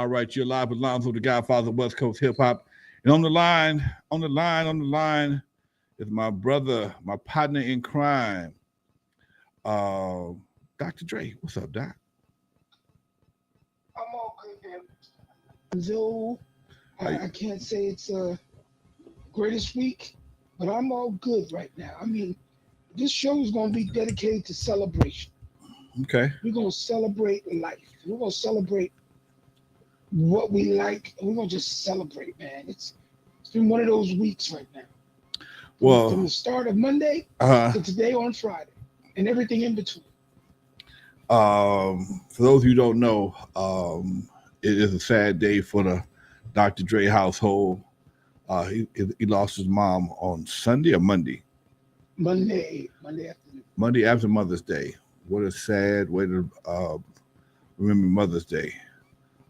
All right, you're live with Lonzo, the Godfather of West Coast hip hop. And on the line is my brother, my partner in crime, Dr. Dre. What's up, Doc? I'm all good, man. Though I can't say it's greatest week, but I'm all good right now. I mean, this show is going to be dedicated to celebration. Okay. We're going to celebrate life. We're going to celebrate what we like. We're going to just celebrate, man. It's been one of those weeks right now. From the start of Monday to today on Friday and everything in between. For those of you who don't know, it is a sad day for the Dr. Dre household. He lost his mom on Sunday or Monday? Monday afternoon. Monday after Mother's Day. What a sad way to remember Mother's Day.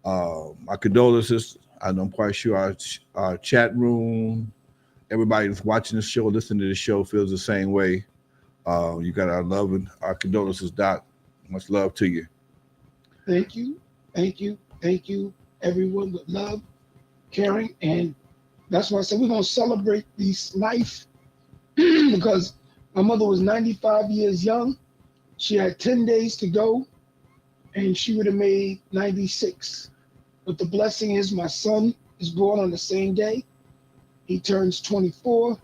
My condolences. I'm quite sure our chat room, everybody that's watching this show, listening to the show, feels the same way. You got our love and our condolences, Doc. Much love to you. Thank you, everyone with love, caring, and that's why I said we're gonna celebrate this life because my mother was 95 years young. She had 10 days to go, and she would have made 96. But the blessing is my son is born on the same day. He turns 24.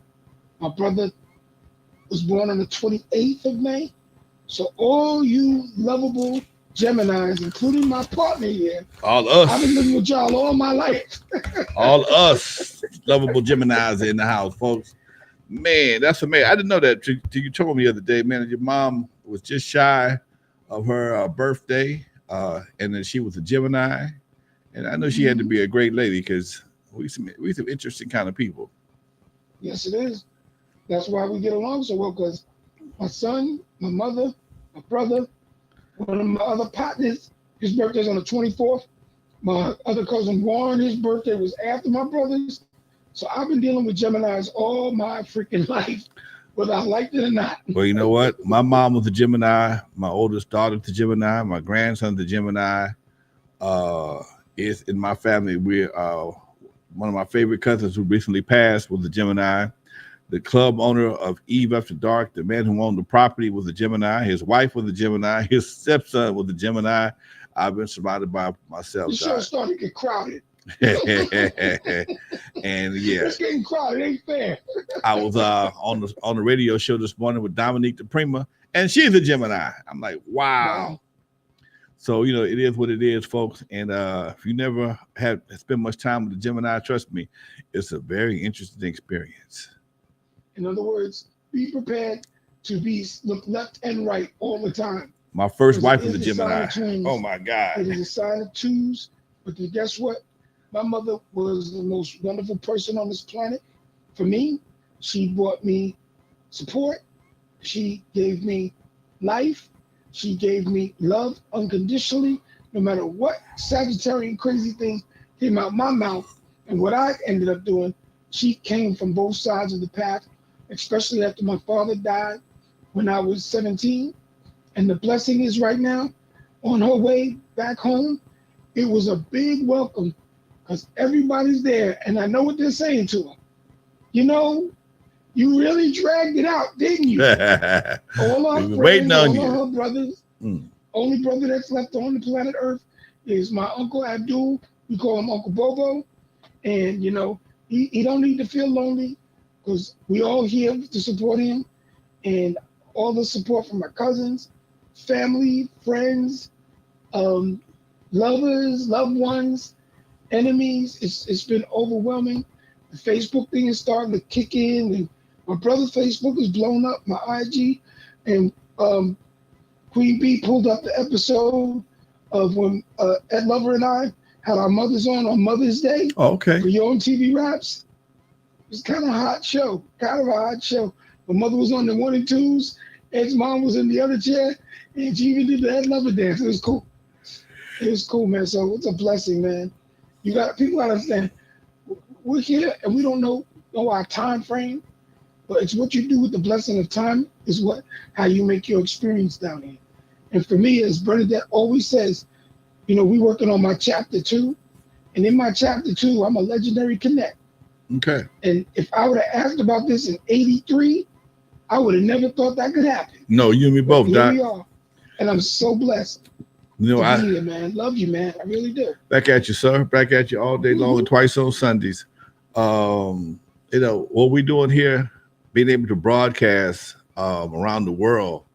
My brother was born on the 28th of May. So all you lovable Geminis, including my partner here, all us. I've been living with y'all all my life. All us lovable Geminis in the house, folks. Man, that's amazing. I didn't know that. You told me the other day, man, your mom was just shy of her birthday, and then she was a Gemini. And I know she had to be a great lady because we some interesting kind of people. Yes, it is. That's why we get along so well, because my son, my mother, my brother, one of my other partners, his birthday's on the 24th. My other cousin Warren, his birthday was after my brother's. So I've been dealing with Geminis all my freaking life, whether I liked it or not. Well, you know what? My mom was a Gemini. My oldest daughter's a Gemini. My grandson's a Gemini. It's in my family. We're one of my favorite cousins who recently passed was a Gemini. The club owner of Eve After Dark, the man who owned the property, was a Gemini. His wife was a Gemini. His stepson was a Gemini. I've been surrounded by myself. The show started to get crowded. And yeah, it's getting crowded. It ain't fair. I was on the radio show this morning with Dominique the Prima, and she's a Gemini. I'm like, wow. So it is what it is, folks. And if you never had spent much time with a Gemini, trust me, it's a very interesting experience. In other words, be prepared to be look left and right all the time. My first wife was a Gemini. Oh my God. It is a sign of twos. But guess what? My mother was the most wonderful person on this planet. For me, she brought me support. She gave me life. She gave me love unconditionally, no matter what Sagittarian crazy things came out my mouth. And what I ended up doing, she came from both sides of the path, especially after my father died when I was 17. And the blessing is right now, on her way back home, it was a big welcome because everybody's there. And I know what they're saying to her. You really dragged it out, didn't you? All our friends, all her brothers. Only brother that's left on the planet Earth is my Uncle Abdul. We call him Uncle Bobo. And, he don't need to feel lonely because we all here to support him. And all the support from my cousins, family, friends, lovers, loved ones, enemies. It's been overwhelming. The Facebook thing is starting to kick in, and my brother's Facebook is blown up, my IG, and Queen B pulled up the episode of when Ed Lover and I had our mothers on Mother's Day. Oh, okay. For Your Own TV Raps. It was kind of a hot show. My mother was on the 1 and 2s. Ed's mom was in the other chair, and she even did the Ed Lover dance. It was cool. It was cool, man. So it's a blessing, man. People gotta understand. We're here, and we don't know our time frame, but it's what you do with the blessing of time is how you make your experience down here. And for me, as Bernadette always says, we working on my chapter 2, And in my chapter 2, I'm a legendary connect. Okay. And if I would have asked about this in '83, I would have never thought that could happen. No, you and me But both, here Doc. we are. And I'm so blessed You know, to be here, man. Love you, man. I really do. back at you, sir. Back at you all day long and twice on Sundays. You know, what we're doing here, being able to broadcast around the world.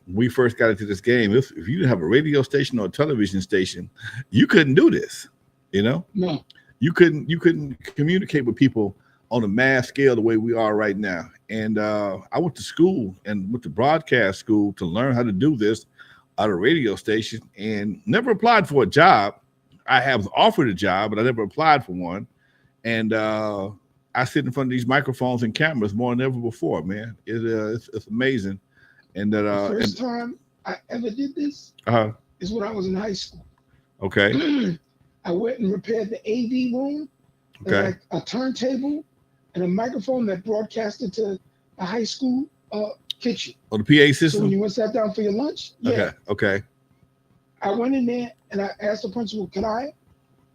We first got into this game. If you didn't have a radio station or a television station, you couldn't do this. You know, No. you couldn't communicate with people on a mass scale the way we are right now. And I went to school and went to broadcast school to learn how to do this at a radio station, and never applied for a job. I have offered a job, but I never applied for one. And I sit in front of these microphones and cameras more than ever before, man. It's amazing. And that The first time I ever did this is when I was in high school. Okay. I went and repaired the AV room. Okay. Like a turntable and a microphone that broadcasted to the high school kitchen. Oh, the PA So when system? you went sat down for your lunch, yeah. Okay. I went in there and I asked the principal, "Can I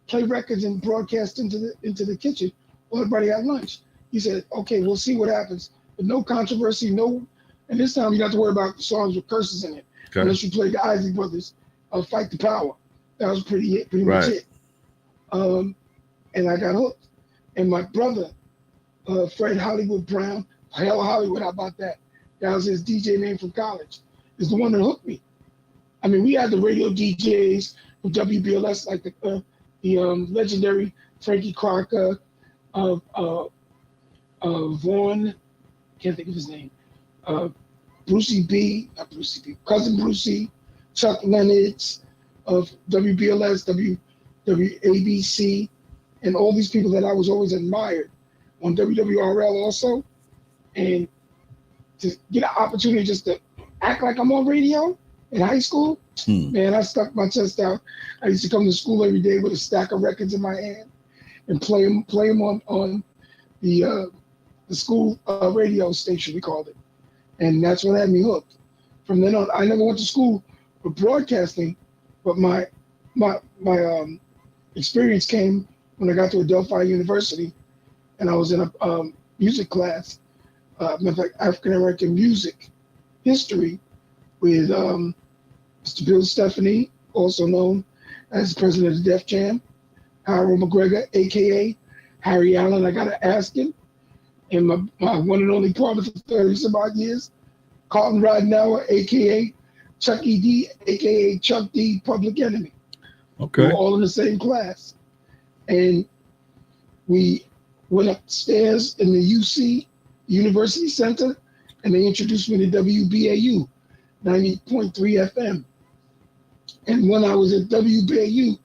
play records and broadcast into the kitchen while everybody had lunch?" He said, "Okay, we'll see what happens, but no controversy, no." And this time you don't have to worry about songs with curses in it, Okay. unless you played the Isley Brothers, "Fight the Power." That was pretty much Right. it. And I got hooked. And my brother, Fred Hollywood Brown, Hell Hollywood, how about that? That was his DJ name from college. Is the one that hooked me. I mean, we had the radio DJs from WBLS, like the legendary Frankie Crocker, Vaughn, can't think of his name, Brucey B, not Brucey B, Cousin Brucey, Chuck Lennox of WBLS, WABC, and all these people that I was always admired on WWRL also. And to get an opportunity just to act like I'm on radio in high school, man, I stuck my chest out. I used to come to school every day with a stack of records in my hand and play them on the school radio station, we called it. And that's what had me hooked. From then on, I never went to school for broadcasting, but my experience came when I got to N.W.A. University, and I was in a music class, African American music history, with Mr. Bill Stephanie, also known as president of Def Jam, Harold McGregor, aka Harry Allen. I gotta ask him, and my one and only partner for 30-some odd years, Carlton Rodnauer, aka Chucky D, aka Chuck D, Public Enemy. Okay. We were all in the same class. And we went upstairs in the UC, University Center, and they introduced me to WBAU, 90.3 FM. And when I was at WBAU,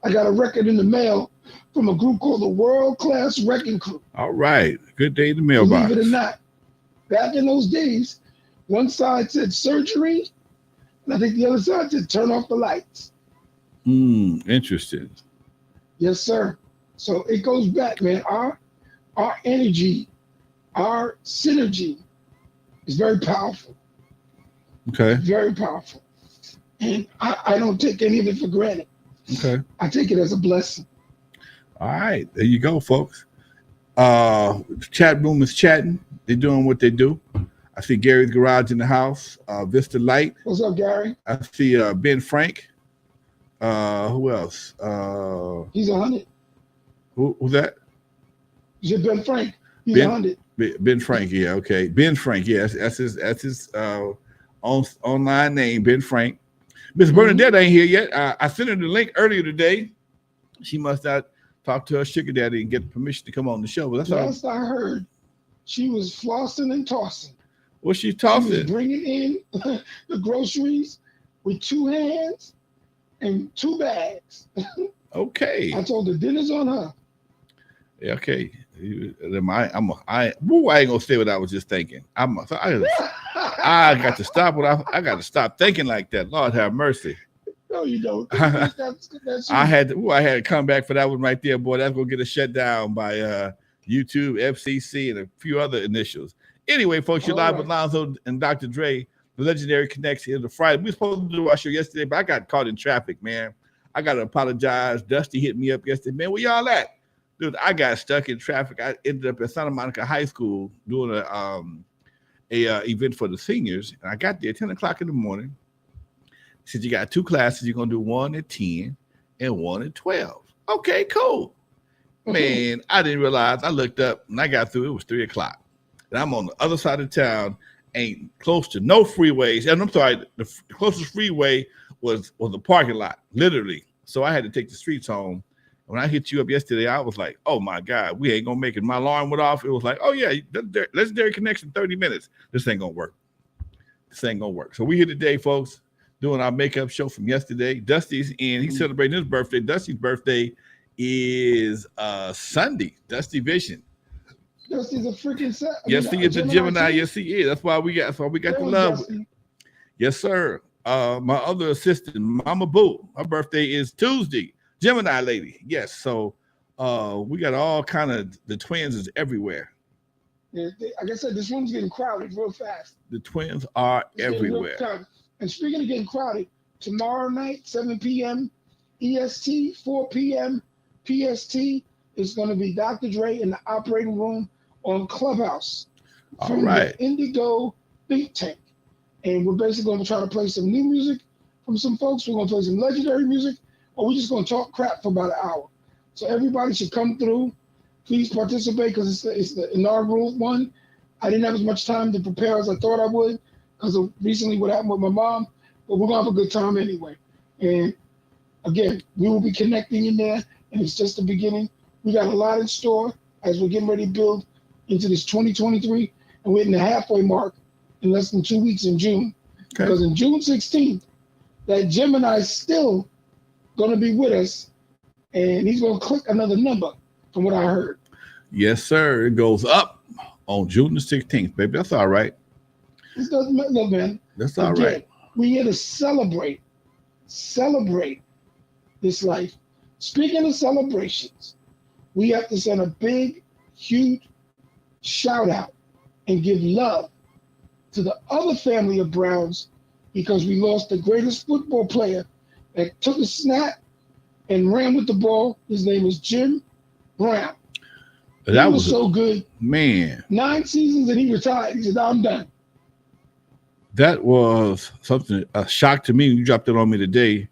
I got a record in the mail from a group called the World Class Wrecking Crew. All right. Good day in the mailbox. Believe it or not, back in those days, one side said surgery, and I think the other side said turn off the lights. Interesting. Yes, sir. So it goes back, man. Our energy, our synergy is very powerful. Okay. Very powerful. And I don't take any of it for granted. Okay. I take it as a blessing. All right. There you go, folks. Chat room is chatting. They're doing what they do. I see Gary's Garage in the house. Vista Light. What's up, Gary? I see Ben Frank. Who else? He's 100. Who's that? Is it Ben Frank? He's Ben- 100. Ben Frank, yeah, okay. Ben Frank, yes, that's his online name, Ben Frank. Miss Bernadette ain't here yet. I sent her the link earlier today. She must not talk to her sugar daddy and get permission to come on the show. But that's all. Last I heard, she was flossing and tossing. What's she She was tossing? bringing in the groceries with 2 hands and 2 bags. Okay. I told her dinner's on her. Yeah, okay. I ain't gonna say what I was just thinking. I got to stop I got to stop thinking like that. Lord have mercy. No, you don't. I had to come back for that one right there, boy. That's gonna get us shut down by YouTube, FCC, and a few other initials. Anyway, folks, you're live with Lonzo and Dr. Dre, the legendary connection here to Friday. We were supposed to do our show yesterday, but I got caught in traffic, man. I gotta apologize. Dusty hit me up yesterday. Man, where y'all at? Dude, I got stuck in traffic. I ended up at Santa Monica High School doing a event for the seniors, and I got there 10 o'clock in the morning. Said you got two classes. You're gonna do one at 10 and one at 12. Okay, cool. Man, I didn't realize. I looked up and I got through. It was 3 o'clock, and I'm on the other side of town. Ain't close to no freeways. And I'm sorry, the closest freeway was the parking lot, literally. So I had to take the streets home. When I hit you up yesterday, I was like, "Oh my God, we ain't gonna make it." My alarm went off. It was like, "Oh yeah, legendary connection, 30 minutes. This ain't gonna work. This ain't gonna work." So we here today, folks, doing our makeup show from yesterday. Dusty's in. He's celebrating his birthday. Dusty's birthday is Sunday. Dusty Vision. Dusty's a freaking set. Yes, he is a Gemini. Yes, he is. That's why we got the love. Yes, sir. My other assistant, Mama Boo, her birthday is Tuesday. Gemini lady. Yes. So we got all kind of the twins is everywhere. Yeah, like I said, this room's getting crowded real fast. The twins are everywhere. And speaking of getting crowded, tomorrow night, 7 p.m. EST, 4 p.m. PST, is going to be Dr. Dre in the operating room on Clubhouse from the Indigo Think Tank. And we're basically going to try to play some new music from some folks. We're going to play some legendary music, or we're just going to talk crap for about an hour. So everybody should come through. Please participate because it's the inaugural one. I didn't have as much time to prepare as I thought I would because of recently what happened with my mom, but we're going to have a good time anyway. And again, we will be connecting in there, and it's just the beginning. We got a lot in store as we're getting ready to build into this 2023, and we're in the halfway mark in less than 2 weeks in June. Okay. Because in June 16th, that Gemini is still going to be with us, and he's going to click another number from what I heard. Yes, sir. It goes up on June the 16th, baby. That's all right. This doesn't matter, man. That's all right. We're here to celebrate this life. Speaking of celebrations, we have to send a big, huge shout out and give love to the other family of Browns because we lost the greatest football player that took a snap and ran with the ball. His name was Jim Brown. That was so good. Man. 9 seasons and he retired. He said, I'm done. That was something, a shock to me. You dropped it on me today.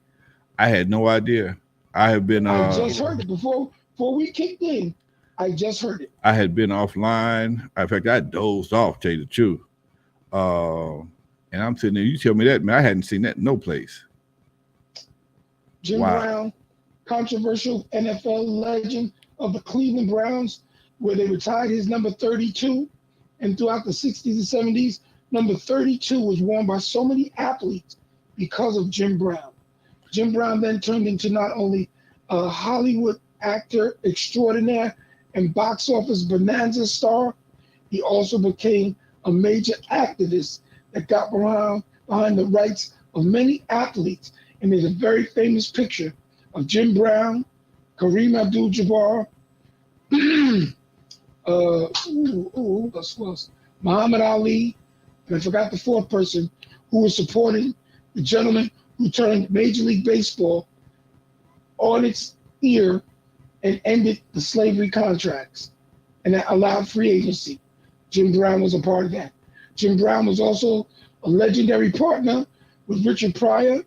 I had no idea. I have been. I just heard it before we kicked in. I just heard it. I had been offline. In fact, I dozed off, tell you the truth. And I'm sitting there, you tell me that, man, I hadn't seen that no place. Jim Brown, controversial NFL legend of the Cleveland Browns, where they retired his number 32. And throughout the 60s and 70s, number 32 was worn by so many athletes because of Jim Brown. Jim Brown then turned into not only a Hollywood actor extraordinaire and box office bonanza star, he also became a major activist that got behind the rights of many athletes. And there's a very famous picture of Jim Brown, Kareem Abdul-Jabbar, Muhammad Ali, and I forgot the fourth person who was supporting the gentleman who turned Major League Baseball on its ear and ended the slavery contracts and that allowed free agency. Jim Brown was a part of that. Jim Brown was also a legendary partner with Richard Pryor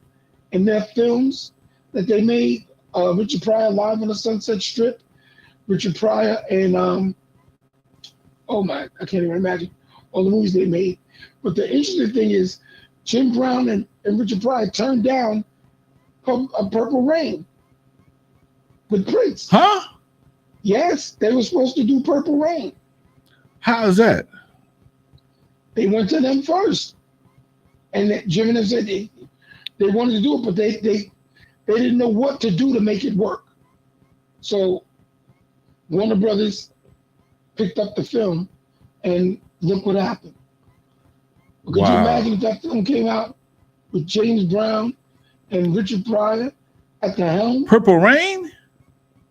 in their films that they made. Richard Pryor Live on the Sunset Strip. Richard Pryor and I can't even imagine all the movies they made. But the interesting thing is Jim Brown and Richard Pryor turned down Purple Rain with Prince. Huh? Yes, they were supposed to do Purple Rain. How is that? They went to them first. And Jim and them said they wanted to do it, but they didn't know what to do to make it work. So Warner Brothers picked up the film, and look what happened. Could you imagine if that film came out with James Brown and Richard Pryor at the helm? Purple Rain?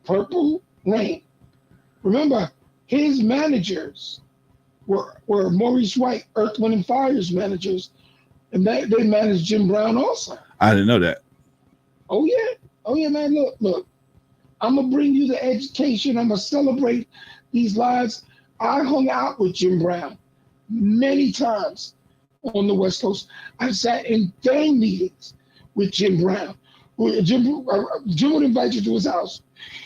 Purple Rain. Remember, his managers were Maurice White, Earth, Wind, and Fire's managers, and they managed Jim Brown also. I didn't know that. Oh, yeah. Oh yeah, man. Look. I'm gonna bring you the education. I'm gonna celebrate these lives. I hung out with Jim Brown many times on the West Coast. I sat in gang meetings with Jim Brown. Jim would invite you to his house.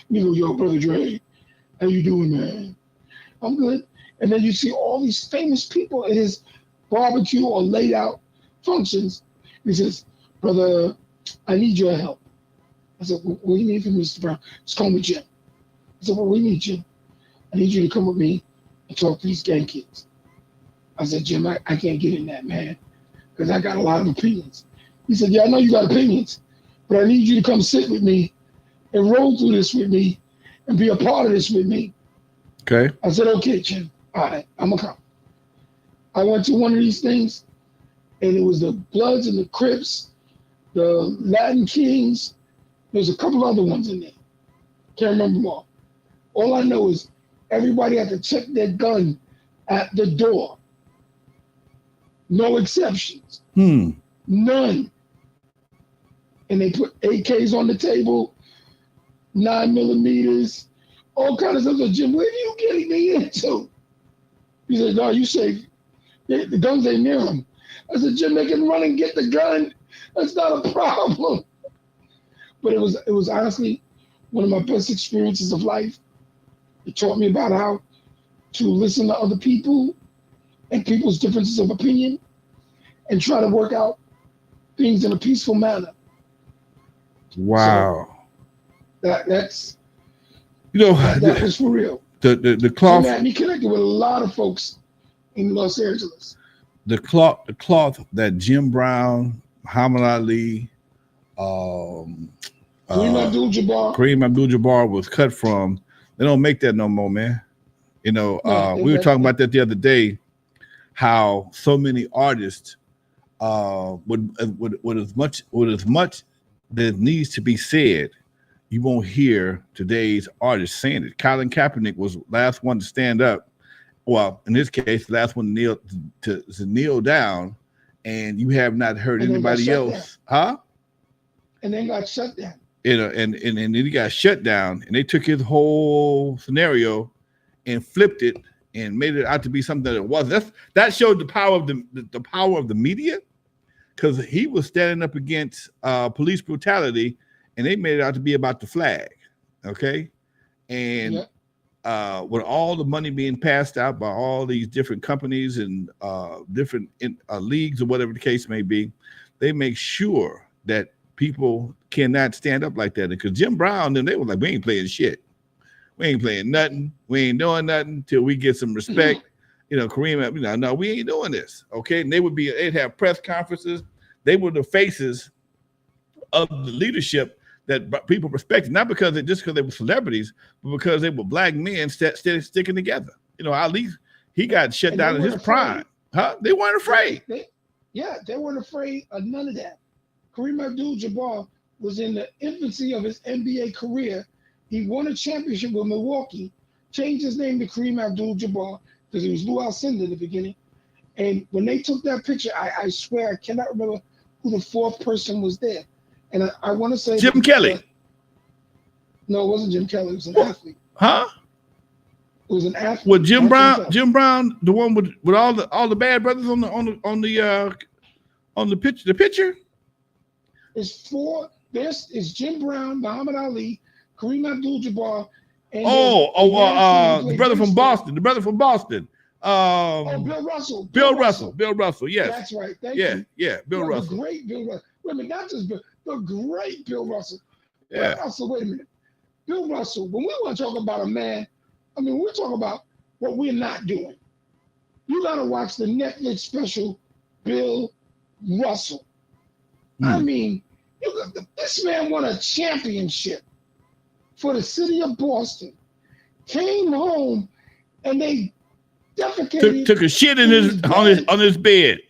You go, yo, brother Dre, how you doing, man? I'm good. And then you see all these famous people at his barbecue or laid out functions. He says, brother, I need your help. I said, what do you need from Mr. Brown? Just call me Jim. I said, well, we need you. I need you to come with me and talk to these gang kids. I said, Jim, I can't get in that, man, because I got a lot of opinions. He said, yeah, I know you got opinions, but I need you to come sit with me and roll through this with me and be a part of this with me. Okay. I said, okay, Jim. All right, I'm going to come. I went to one of these things, and it was the Bloods and the Crips, the Latin Kings. There's a couple other ones in there. Can't remember them all. All I know is everybody had to check their gun at the door. No exceptions. None. And they put AKs on the table, 9mm, all kinds of stuff. So, Jim, what are you getting me into? He said, no, you safe. The guns ain't near him. I said, Jim, they can run and get the gun. That's not a problem. But it was honestly one of my best experiences of life. It taught me about how to listen to other people and people's differences of opinion and try to work out things in a peaceful manner. Wow. So that's that was for real. The cloth had me connected with a lot of folks in Los Angeles. The cloth that Jim Brown, Muhammad Ali, Kareem Abdul-Jabbar was cut from. They don't make that no more, man. We were talking about that the other day, how so many artists with as much that needs to be said, you won't hear today's artists saying it. Colin Kaepernick was the last one to stand up. Well, in this case, the last one to kneel down, and you have not heard anybody else, huh? And then got shut down. And then he got shut down, and they took his whole scenario and flipped it and made it out to be something that it wasn't. That showed the power of the power of the media, because he was standing up against police brutality, and they made it out to be about the flag, okay? And with all the money being passed out by all these different companies and different leagues or whatever the case may be, they make sure that people cannot stand up like that. Because Jim Brown, then they were like, we ain't playing shit. We ain't playing nothing. We ain't doing nothing till we get some respect. Kareem, no, we ain't doing this. Okay. And they'd have press conferences. They were the faces of the leadership that people respected, not because they were celebrities, but because they were black men sticking together. Ali, he got shut down in his prime. Huh? They weren't afraid. They weren't afraid of none of that. Kareem Abdul-Jabbar was in the infancy of his NBA career. He won a championship with Milwaukee, changed his name to Kareem Abdul-Jabbar because he was Lou Alcindor in the beginning. And when they took that picture, I swear I cannot remember who the fourth person was there. And I want to say Jim Kelly. No, it wasn't Jim Kelly. It was an athlete. Huh? It was an athlete. Well, Jim Brown, the one with all the bad brothers on the picture. The picture. It's four. This is Jim Brown, Muhammad Ali, Kareem Abdul-Jabbar, and the brother from Boston. The brother from Boston. Bill Russell. Bill Russell. Yes. That's right. Thank you. Yeah. Bill Russell. The great Bill Russell. Wait a minute, not just Bill. The great Bill Russell. Yeah. Russell, wait a minute. Bill Russell, when we want to talk about a man, we're talking about what we're not doing. You got to watch the Netflix special, Bill Russell. This man won a championship for the city of Boston. Came home and they defecated. Took a shit on his bed.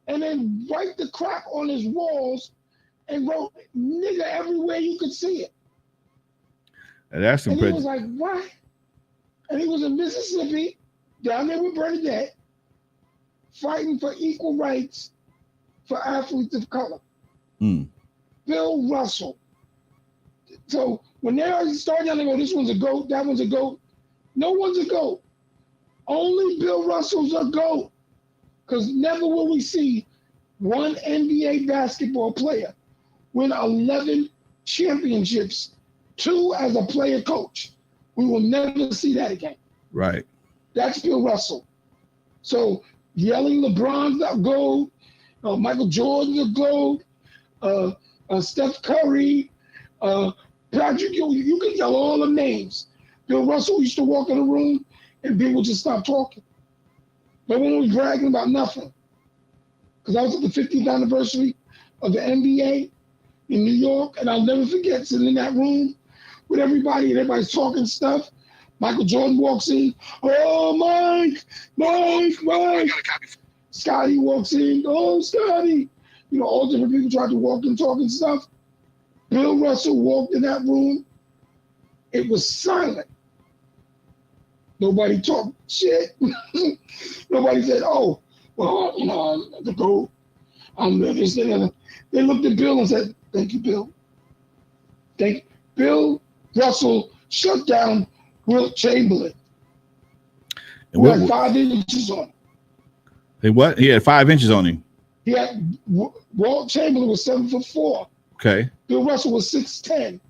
And then wiped the crap on his walls and wrote nigga everywhere you could see it. And that's impressive. And he was like, what? And he was in Mississippi, down there with Bernadette, fighting for equal rights for athletes of color. Bill Russell. So when they start yelling, "Oh, this one's a goat, that one's a goat," no one's a goat. Only Bill Russell's a GOAT. Because never will we see one NBA basketball player win 11 championships, 2 as a player coach. We will never see that again. Right. That's Bill Russell. So yelling LeBron's a GOAT, Michael Jordan's a GOAT, Steph Curry, Patrick, you can yell all the names. Bill Russell used to walk in the room and people just stopped talking. No one was bragging about nothing. Because I was at the 50th anniversary of the NBA in New York, and I'll never forget sitting in that room with everybody, and everybody's talking stuff. Michael Jordan walks in. "Oh, Mike. Scotty walks in. "Oh, Scotty." All different people tried to walk in talking stuff. Bill Russell walked in that room. It was silent. Nobody talked shit. Nobody said, "Oh, well, the GOAT. This thing." They looked at Bill and said, "Thank you, Bill." Thank you. Bill Russell shut down Wilt Chamberlain, who had 5 inches on him. Hey, what? He had 5 inches on him. He had Wilt Chamberlain was 7'4". Okay. Bill Russell was 6'10".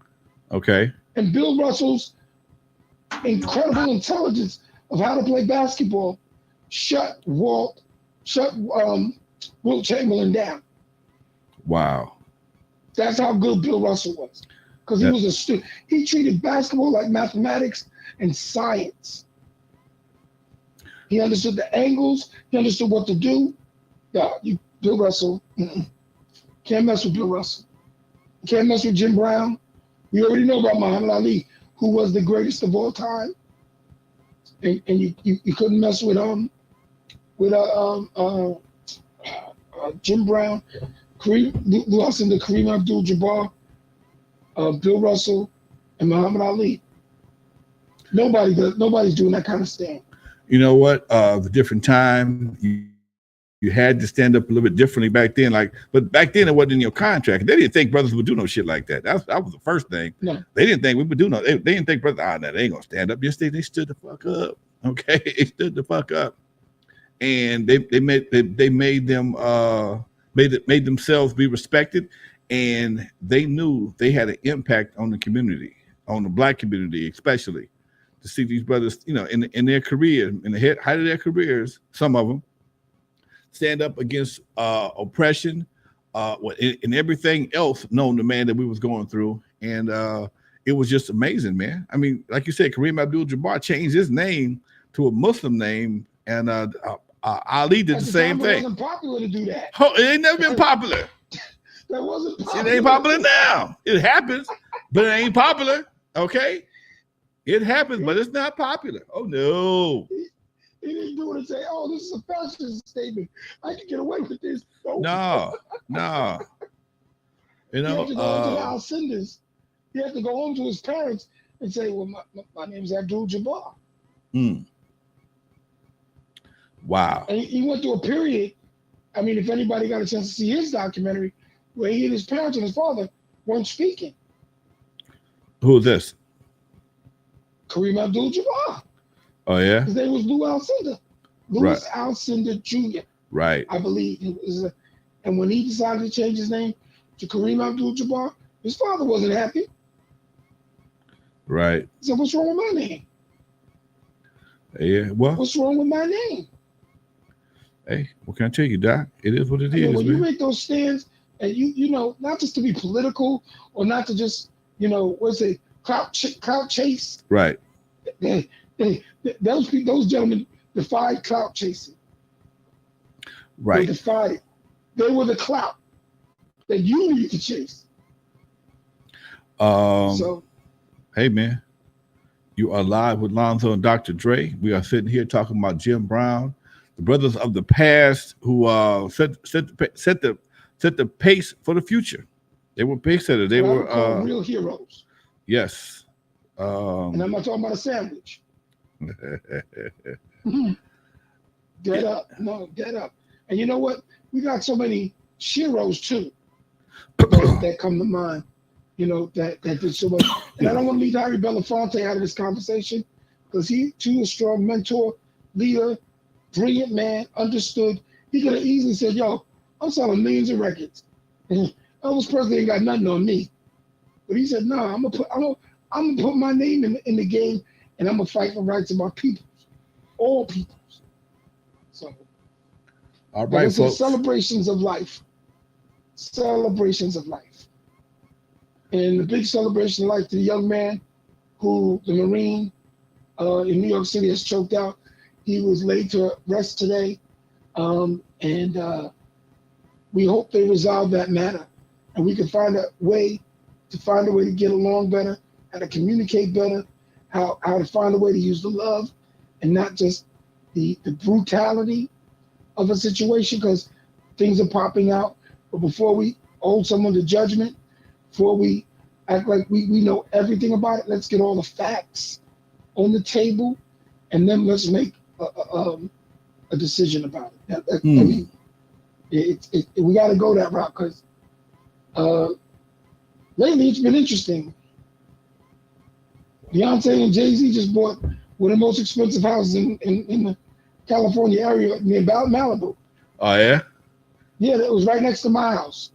Okay. And Bill Russell's incredible intelligence of how to play basketball shut Wilt Chamberlain down. Wow. That's how good Bill Russell was. Because he was a student. He treated basketball like mathematics and science. He understood the angles. He understood what to do. Yeah, Bill Russell. Can't mess with Bill Russell. Can't mess with Jim Brown. We already know about Muhammad Ali, who was the greatest of all time. And you couldn't mess with Jim Brown, Kareem Abdul-Jabbar, Bill Russell, and Muhammad Ali. Nobody's doing that kind of stand. You know what? The different time you had to stand up a little bit differently back then. But back then it wasn't in your contract. They didn't think brothers would do no shit like that. That was the first thing. No. They didn't think we would do no. They didn't think brothers. No, they ain't gonna stand up. Yes, they stood the fuck up. Okay, they stood the fuck up, and they made them made themselves be respected, and they knew they had an impact on the community, on the black community especially, to see these brothers, in their career, in the height of their careers, some of them stand up against oppression, and everything else known to man that we was going through, and it was just amazing, man. I mean, like you said, Kareem Abdul-Jabbar changed his name to a Muslim name, and Ali did the same thing. It wasn't popular to do that. Oh, it ain't never been popular. That wasn't popular. It ain't popular now. It happens, but it ain't popular. Okay, it happens, but it's not popular. Oh no. He didn't do it and say, "Oh, this is a fashion statement. I can get away with this." No. He had to go to the Alcinders. He had to go home to his parents and say, "Well, my name's Abdul-Jabbar." Wow. And he went through a period. I mean, if anybody got a chance to see his documentary, where he and his parents and his father weren't speaking. Who is this? Kareem Abdul-Jabbar. Oh yeah. His name was Lou Alcindor. Louis Alcindor Jr. Right. I believe it was. And when he decided to change his name to Kareem Abdul-Jabbar, his father wasn't happy. Right. He said, "What's wrong with my name?" Yeah. Well. What's wrong with my name? Hey, what can I tell you, Doc? It is what it is. When you make those stands, and you not just to be political or not to just clout chase. Right. Those gentlemen defied clout chasing. Right. They defied it. They were the clout that you need to chase. So, hey man, you are live with Lonzo and Dr. Dre. We are sitting here talking about Jim Brown, the brothers of the past who set the pace for the future. They were pace setters. They were real heroes. Yes. And I'm not talking about a sandwich. Get up. No, get up. And you know what? We got so many sheroes too that come to mind. that did so much. And I don't want to leave Harry Belafonte out of this conversation because he too a strong mentor, leader, brilliant man, understood. He could have easily said, "Yo, I'm selling millions of records. And Elvis Presley ain't got nothing on me." But he said, "No, I'm gonna put my name in the game, and I'm gonna fight for rights of my peoples, all peoples." So, all right, folks. Celebrations of life. Celebrations of life. And the big celebration of life to the young man who the Marine in New York City has choked out. He was laid to rest today. And we hope they resolve that matter. And we can find a way to get along better, how to communicate better, how to find a way to use the love and not just the brutality of a situation, because things are popping out. But before we hold someone to judgment, before we act like we know everything about it, let's get all the facts on the table, and then let's make a decision about it. I mean, we got to go that route because lately it's been interesting. Beyonce and Jay-Z just bought one of the most expensive houses in the California area near Malibu. Oh, yeah? Yeah, that was right next to my house.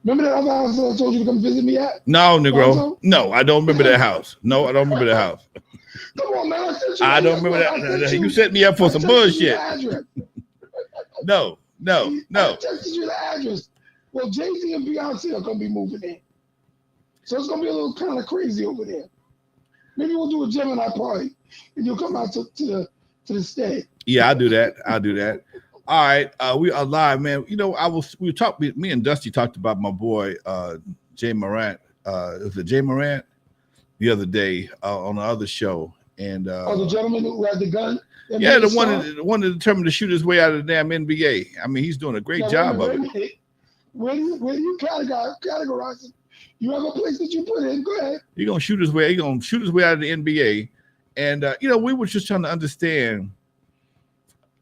Remember that other house that I told you to come visit me at? No, Negro. Lonzo? No, I don't remember that house. No, I don't remember that house. Come on, man. I don't remember that. You set me up for some bullshit. No. I texted you the address. Well, Jay-Z and Beyonce are going to be moving in. So it's going to be a little kind of crazy over there. Maybe we'll do a Gemini party and you'll come out to the state. Yeah, I'll do that. All right. We are live, man. Me and Dusty talked about my boy, Jay Morant. Was it Jay Morant? The other day on the other show. And the gentleman who had the gun? Yeah, the one that determined to shoot his way out of the damn NBA. I mean, he's doing a great job of it. When you categorize it, you have a place that you put in. Go ahead. He's gonna shoot his way out of the NBA. And we were just trying to understand.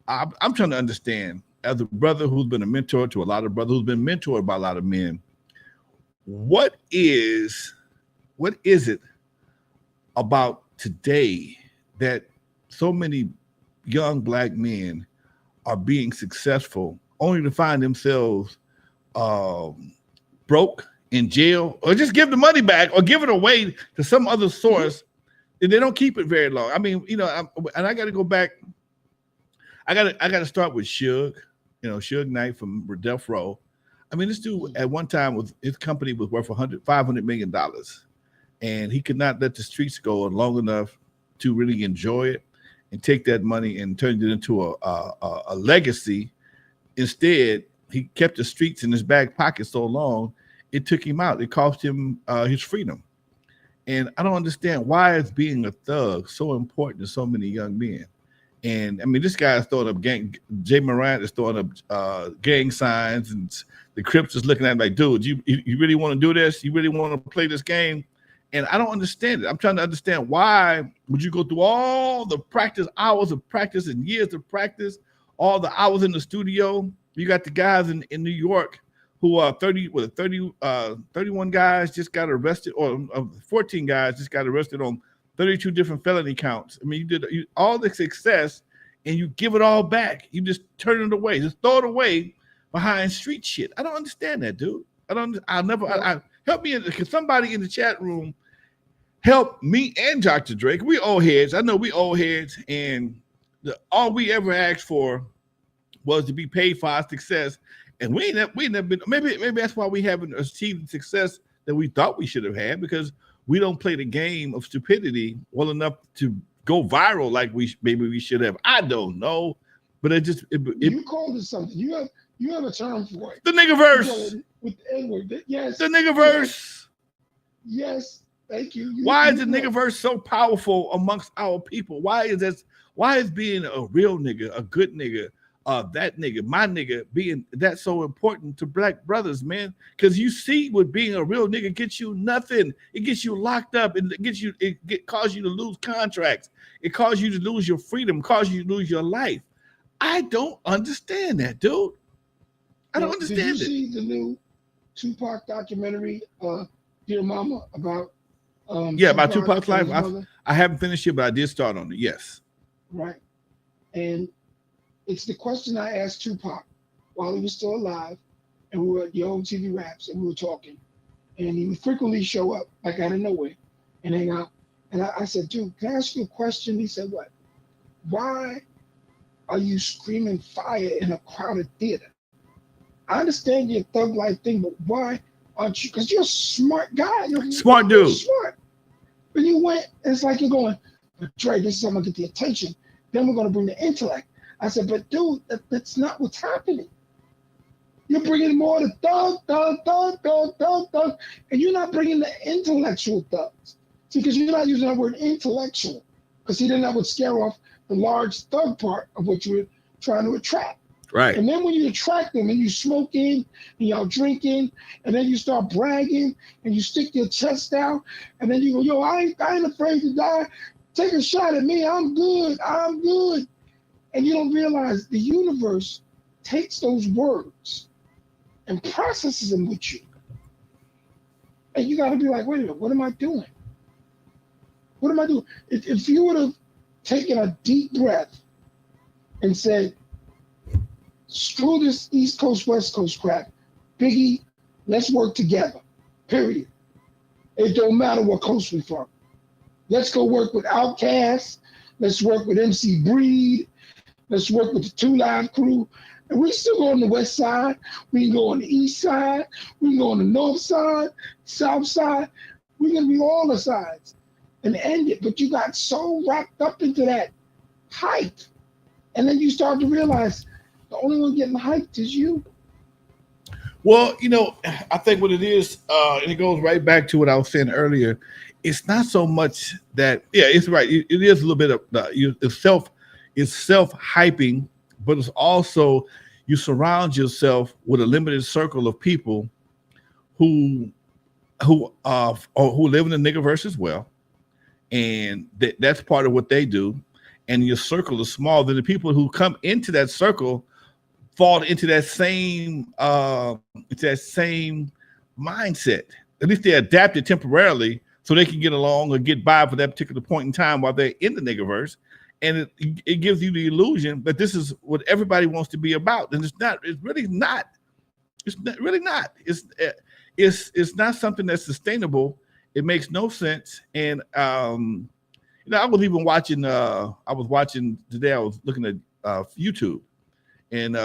I'm trying to understand, as a brother who's been a mentor to a lot of brothers, who's been mentored by a lot of men, what is it about today that so many young black men are being successful only to find themselves broke, in jail, or just give the money back or give it away to some other source, and they don't keep it very long? I mean, and I got to go back. I got to start with Suge, Suge Knight from Death Row. I mean, this dude at one time his company was worth $500 million, and he could not let the streets go long enough to really enjoy it and take that money and turn it into a legacy. Instead, he kept the streets in his back pocket so long, it took him out. It cost him his freedom. And I don't understand, why is being a thug so important to so many young men? And I mean, this guy is throwing up Jay Morant is throwing up gang signs, and the Crips is looking at him like, dude, you really want to do this? You really want to play this game? And I don't understand it. I'm trying to understand, why would you go through all the hours of practice and years of practice, all the hours in the studio? You got the guys in New York who are 31 guys just got arrested, or 14 guys just got arrested on 32 different felony counts. I mean, you did all the success and you give it all back. You just turn it away, just throw it away behind street shit. I don't understand that, dude. Help me. Can somebody in the chat room help me and Dr. Drake? We old heads. I know we old heads, and all we ever asked for was to be paid for our success. And we ain't never been. Maybe that's why we haven't achieved the success that we thought we should have had, because we don't play the game of stupidity well enough to go viral like we should have. I don't know, but you called it something. You have a term for it. The nigga verse with the N-word. Yes. The nigga verse. Yes. Thank you. Why is the nigga verse so powerful amongst our people? Why is being a real nigga, a good nigga, that nigga, my nigga, being that so important to black brothers, man? Because you see, what being a real nigga gets you nothing. It gets you locked up, and it causes you to lose contracts. It causes you to lose your freedom, causes you to lose your life. I don't understand that, dude. I don't understand it. Did you see the new Tupac documentary, Dear Mama about Yeah, about Tupac Tupac's and life. his mother, I haven't finished it, but I did start on it. Yes. right? And it's the question I asked Tupac while he was still alive, and we were at the old TV Raps, and we were talking, and he would frequently show up like out of nowhere and hang out. And I said, dude, can I ask you a question? He said, what? Why are you screaming fire in a crowded theater? I understand your thug life thing, but why aren't you? Because you're a smart guy. Smart You're dude. smart. But you went, it's like you're going, but Dre, this is how I'm going to get the attention. Then we're going to bring the intellect. I said, but dude, that's not what's happening. You're bringing more the thug, and you're not bringing the intellectual thugs. See, because you're not using that word intellectual. Because he didn't that would scare off the large thug part of what you were trying to attract. Right. And then when you attract them and you smoking and y'all drinking, and then you start bragging and you stick your chest out, and then you go, yo, I ain't afraid to die. Take a shot at me. I'm good. I'm good. And you don't realize the universe takes those words and processes them with you. And you got to be like, wait a minute, what am I doing? What am I doing? If you would have taken a deep breath and said, screw this East Coast, West Coast crap. Biggie, let's work together, period. It don't matter what coast we from. Let's go work with Outkast. Let's work with MC Breed. Let's work with the 2 Live Crew. And we still go on the west side. We can go on the east side. We can go on the north side, south side. We're going to be all the sides and end it. But you got so wrapped up into that hype. And then you start to realize the only one getting hyped is you. Well, I think what it is, and it goes right back to what I was saying earlier. It's not so much that, yeah, it's right. It is a little bit of it's self hyping, but it's also you surround yourself with a limited circle of people who live in the niggaverse as well, and that's part of what they do. And your circle is small. Then the people who come into that circle fall into that same mindset. At least they adapted temporarily so they can get along or get by for that particular point in time while they're in the niggaverse. And it gives you the illusion that this is what everybody wants to be about. And it's not. It's really not. It's not, really not. It's not something that's sustainable. It makes no sense. And I was even watching. I was watching today. I was looking at YouTube. And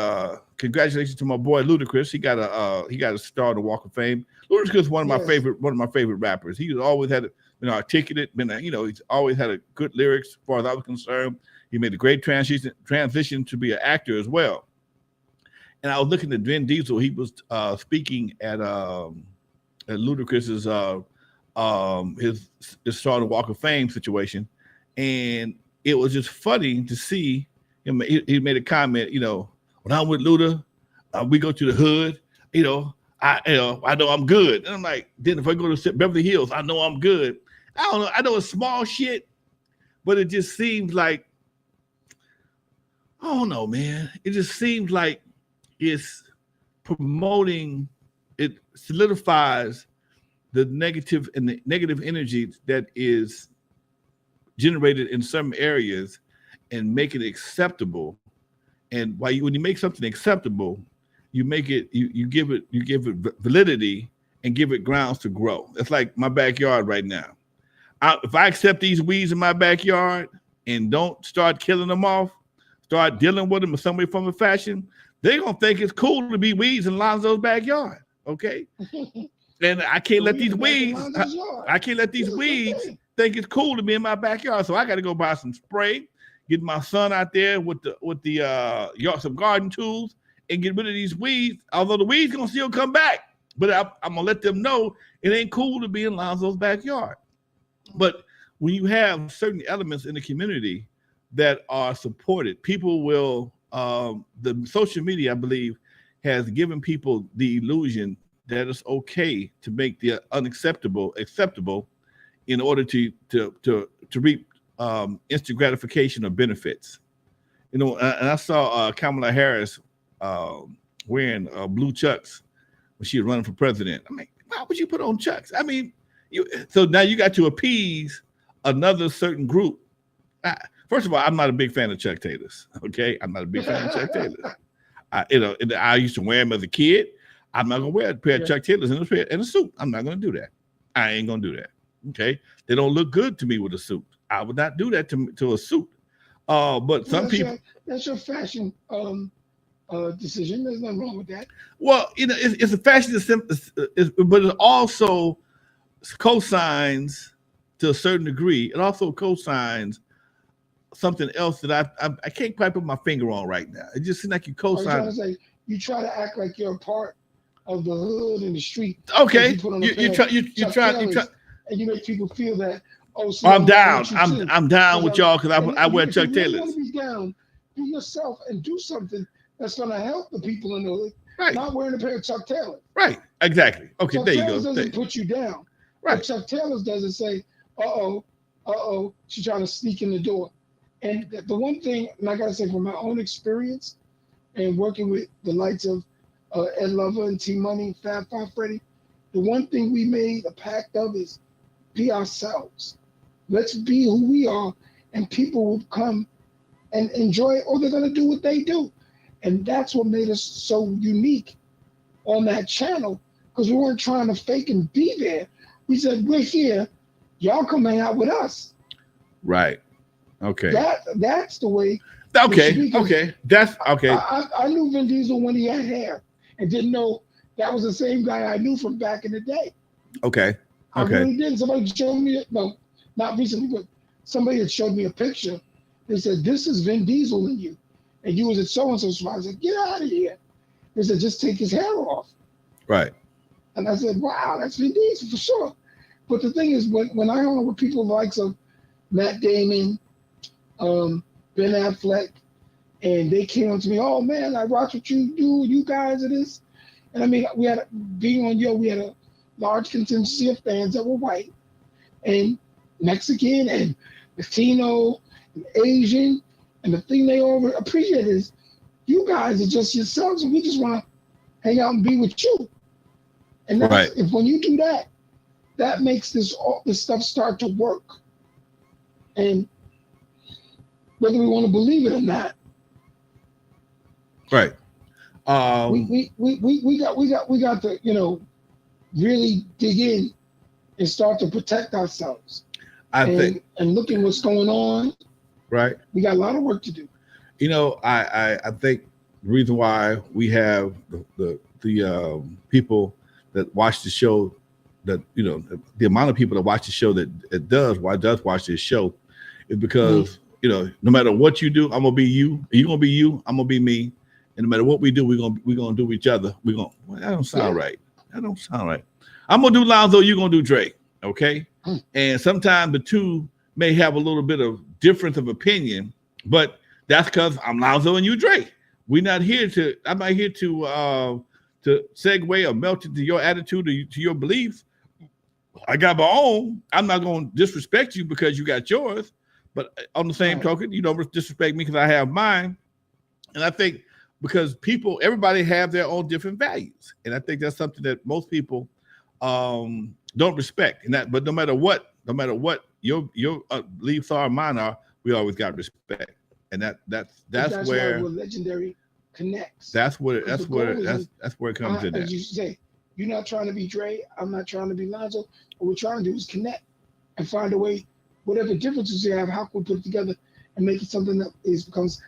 congratulations to my boy Ludacris. He got a star on the Walk of Fame. Ludacris is one of my favorite rappers. He's always had articulate, he's always had a good lyrics as far as I was concerned. He made a great transition to be an actor as well. And I was looking at Vin Diesel. He was speaking at Ludacris's his star on the Walk of Fame situation, and it was just funny to see him. He made a comment, when I'm with Luda, we go to the hood, I know I'm good. And I'm like, then if I go to Beverly Hills, I know I'm good. I don't know. I know it's small shit, but it just seems like, I don't know, man. It just seems like it's promoting, it solidifies the negative energy that is generated in some areas and make it acceptable. And when you make something acceptable, you make it, you give it validity and give it grounds to grow. It's like my backyard right now. If I accept these weeds in my backyard and don't start killing them off, start dealing with them in some way, form, or fashion, they're gonna think it's cool to be weeds in Lonzo's backyard. Okay, and I can't let these weeds. I can't let these weeds think it's cool to be in my backyard. So I got to go buy some spray, get my son out there with some garden tools, and get rid of these weeds. Although the weeds gonna still come back, but I'm gonna let them know it ain't cool to be in Lonzo's backyard. But when you have certain elements in the community that are supported, people will. The social media, I believe, has given people the illusion that it's okay to make the unacceptable acceptable in order to reap instant gratification or benefits. And I saw Kamala Harris wearing blue chucks when she was running for president. I mean, Why would you put on Chucks? I mean, so now you got to appease another certain group. First of all, I'm not a big fan of Chuck Taylors. Okay, I'm not a big fan of Chuck Taylors. I used to wear them as a kid. I'm not gonna wear a pair of Chuck Taylors in a suit. I'm not gonna do that. I ain't gonna do that. Okay, they don't look good to me with a suit. I would not do that to a suit. But some people. That's your fashion decision. There's nothing wrong with that. Well, it's a fashion, but it also cosigns to a certain degree. It also cosigns something else that I can't quite put my finger on right now. It just seems like you cosign. I was trying to say, you try to act like you're a part of the hood and the street. Okay, you try, and you make people feel that. Oh, so I'm down. I'm down with y'all because I wear Chuck Taylors. You want to be down, do yourself and do something that's going to help the people in the hood. Right. Not wearing a pair of Chuck Taylors. Right. Exactly. Okay. Chuck there Taylors you go. Doesn't put you down. Right. What Chuck Taylors doesn't say, she's trying to sneak in the door. And the one thing, and I gotta say from my own experience and working with the likes of Ed Lover and T Money, Fab Five Freddy, the one thing we made a pact of is be ourselves. Let's be who we are, and people will come and enjoy it, or they're gonna do what they do. And that's what made us so unique on that channel, because we weren't trying to fake and be there. We said, we're here, y'all come hang out with us. Right. Okay. That's the way. Okay. That's okay. I knew Vin Diesel when he had hair and didn't know that was the same guy I knew from back in the day. Okay. I really did. Somebody showed me it. No, not recently, but somebody had showed me a picture. They said, this is Vin Diesel in you. And you was at so-and-so spot. I said, get out of here. They said, just take his hair off. Right. And I said, wow, that's Vin Diesel for sure. But the thing is, when I hung out with people likes of Matt Damon, Ben Affleck, and they came up to me, oh man, I watch what you do, you guys are this. And I mean, we had a large contingency of fans that were white and Mexican and Latino and Asian. And the thing they all appreciate is you guys are just yourselves, and we just want to hang out and be with you. And that's, if when you do that, that makes this stuff start to work. And whether we want to believe it or not, right? We got to really dig in and start to protect ourselves. I think look at what's going on. Right. We got a lot of work to do. I think the reason why we have the people that watch the show, that the amount of people that watch the show that does watch this show, is because no matter what you do, I'm gonna be you. You're gonna be you. I'm gonna be me. And no matter what we do, we're gonna do each other. That don't sound right. That don't sound right. I'm gonna do Lonzo. You're gonna do Dre. Okay. And sometimes the two may have a little bit of difference of opinion, but that's because I'm Lonzo and you Dre. I'm not here to segue or melt into your attitude or to your beliefs. I got my own. I'm not going to disrespect you because you got yours, but on the same token, you don't disrespect me because I have mine. And I think because everybody have their own different values, and I think that's something that most people don't respect. But no matter what your beliefs are, mine are, we always got respect, and that's where we're legendary connects. That's where it comes in. As you say, you're not trying to be Dre, I'm not trying to be Lonzo. What we're trying to do is connect and find a way, whatever differences you have, how can we put it together and make it something that becomes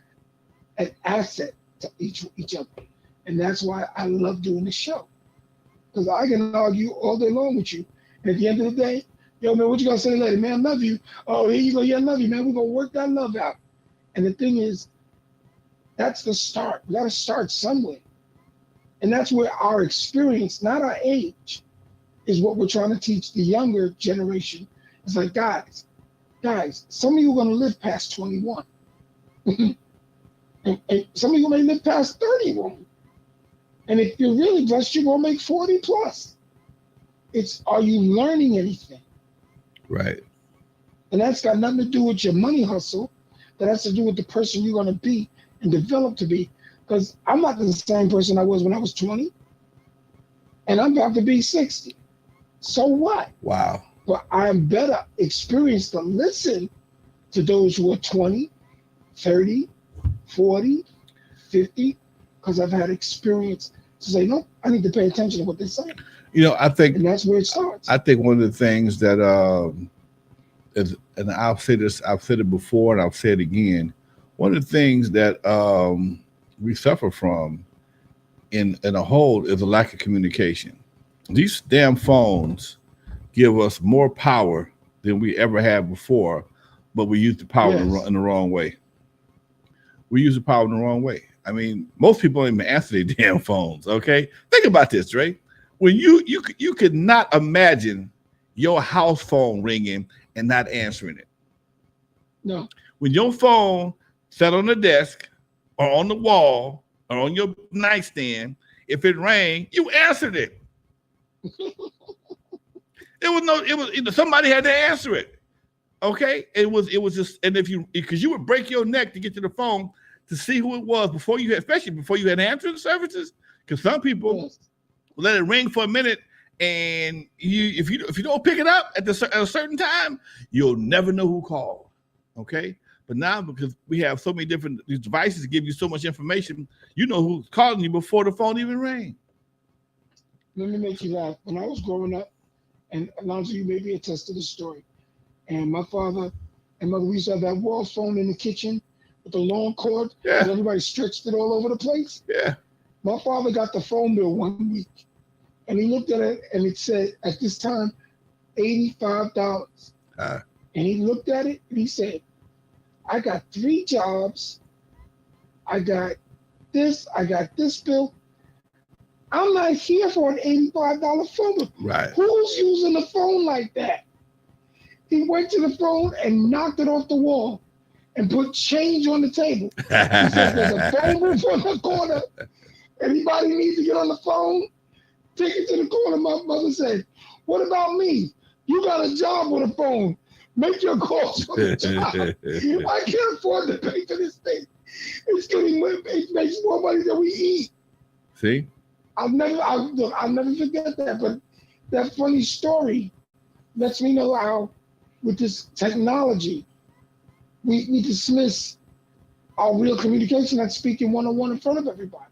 an asset to each other. And that's why I love doing this show, because I can argue all day long with you, and at the end of the day, yo, man, what you gonna say later? Man, I love you. Oh, here you go. Yeah, I love you, man. We're gonna work that love out. And the thing is, that's the start. We gotta start somewhere. And that's where our experience, not our age, is what we're trying to teach the younger generation. It's like, guys, some of you are gonna live past 21. and some of you may live past 31. And if you're really blessed, you're gonna make 40 plus. Are you learning anything? Right. And that's got nothing to do with your money hustle. That has to do with the person you're going to be and develop to be. Because I'm not the same person I was when I was 20. And I'm about to be 60. So what? Wow. But I'm better experienced to listen to those who are 20, 30, 40, 50, because I've had experience to say, no, I need to pay attention to what they're saying. I think And that's where it starts. I think one of the things that is, and I've said it before, and I'll say it again. One of the things that we suffer from in a whole is a lack of communication. These damn phones give us more power than we ever had before, but we use the power Yes. in the wrong way. We use the power in the wrong way. I mean, most people don't even answer their damn phones. Okay, think about this, Ray. When you could not imagine your house phone ringing and not answering it. No. When your phone sat on the desk or on the wall or on your nightstand, if it rang, you answered it. It was somebody had to answer it. Okay, it was just, and if you, because you would break your neck to get to the phone to see who it was before you had, especially before you had answering services, because some people Yes. let it ring for a minute, and if you don't pick it up at a certain time, you'll never know who called. Okay, but now because we have so many different these devices that give you so much information, you know who's calling you before the phone even rang. Let me make you laugh. When I was growing up, and Lonzo, you may be attest to the story, and my father and mother, we used to have that wall phone in the kitchen with the long cord, and Yeah, everybody stretched it all over the place. yeah. My father got the phone bill one week, and he looked at it, and it said at this time, $85. Uh, And he looked at it, and he said, I got 3 jobs. I got this bill. I'm not here for an $85 phone bill. right. Who's using the phone like that? He went to the phone and knocked it off the wall and put change on the table. He said, there's a phone booth on the corner. Anybody needs to get on the phone? Take it to the corner. My mother said, what about me? You got a job with a phone. Make your calls on the job. I can't afford to pay for this thing. It makes more money than we eat. See, I'll never forget that. But that funny story lets me know how, with this technology, we dismiss our real communication and speaking one-on-one in front of everybody.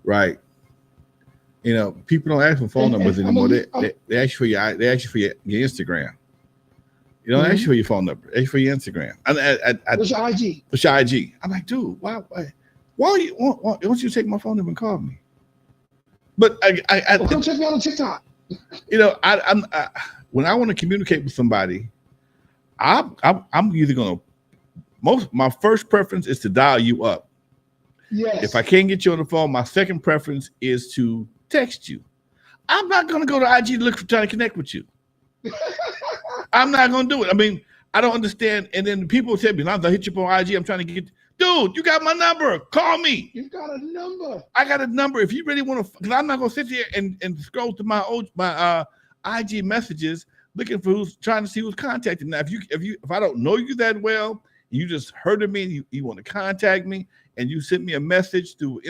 right. People don't ask for phone numbers anymore. They ask you for your your Instagram. You don't ask you for your phone number. They ask you for your Instagram. What's your IG? What's your IG? I'm like, dude, why don't you take my phone number and call me? But Come check me out on TikTok. When I want to communicate with somebody, I'm either gonna my first preference is to dial you up. Yes. If I can't get you on the phone, my second preference is to text you. I'm not gonna go to IG to look for trying to connect with you. I'm not gonna do it. I mean, I don't understand. And then people tell me, "I'm gonna hit you up on IG. I'm trying to get." Dude, you got my number. Call me. You got a number. I got a number. If you really want to, because I'm not gonna sit here and scroll through my IG messages looking for who's trying to see who's contacting. Now, if I don't know you that well, you just heard of me and you want to contact me, and you send me a message through